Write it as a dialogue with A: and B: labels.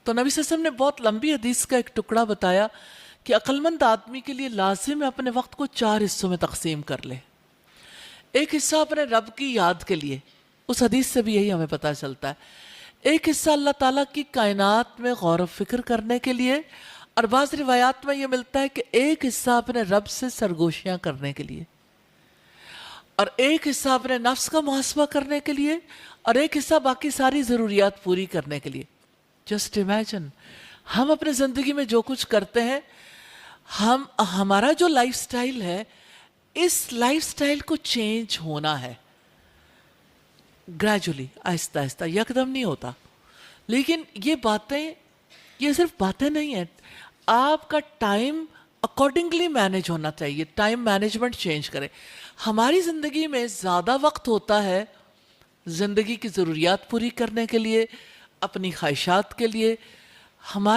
A: تو نبی صلی اللہ علیہ وسلم نے بہت لمبی حدیث کا ایک ٹکڑا بتایا کہ عقلمند آدمی کے لیے لازم ہے اپنے وقت کو 4 حصوں میں تقسیم کر لے. ایک حصہ اپنے رب کی یاد کے لیے، اس حدیث سے بھی یہی ہمیں پتہ چلتا ہے. ایک حصہ اللہ تعالیٰ کی کائنات میں غور و فکر کرنے کے لیے، اور بعض روایات میں یہ ملتا ہے کہ ایک حصہ اپنے رب سے سرگوشیاں کرنے کے لیے، اور ایک حصہ اپنے نفس کا محاسبہ کرنے کے لیے، اور ایک حصہ باقی ساری ضروریات پوری کرنے کے لیے. جسٹ امیجن ہم اپنے زندگی میں جو کچھ کرتے ہیں، ہمارا جو لائف سٹائل ہے، اس لائف سٹائل کو چینج ہونا ہے گریجولی، آہستہ آہستہ، یکدم نہیں ہوتا. لیکن یہ صرف باتیں نہیں ہیں. آپ کا ٹائم اکارڈنگلی مینج ہونا چاہیے. ٹائم مینجمنٹ چینج کریں. ہماری زندگی میں زیادہ وقت ہوتا ہے زندگی کی ضروریات پوری کرنے کے لیے، اپنی خواہشات کے لیے. ہمارا